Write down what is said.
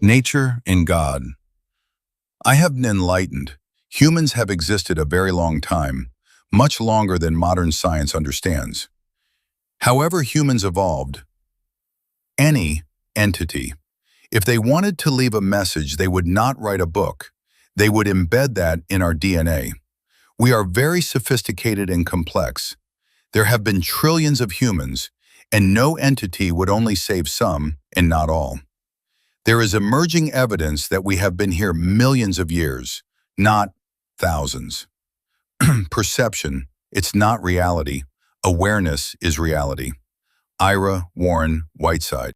Nature and God. I have been enlightened. Humans have existed a very long time, much longer than modern science understands. However humans evolved, any entity, if they wanted to leave a message, they would not write a book. They would embed that in our DNA. We are very sophisticated and complex. There have been trillions of humans, and no entity would only save some and not all. There is emerging evidence that we have been here millions of years, not thousands. Perception, it's not reality. Awareness is reality. Ira Warren Whiteside.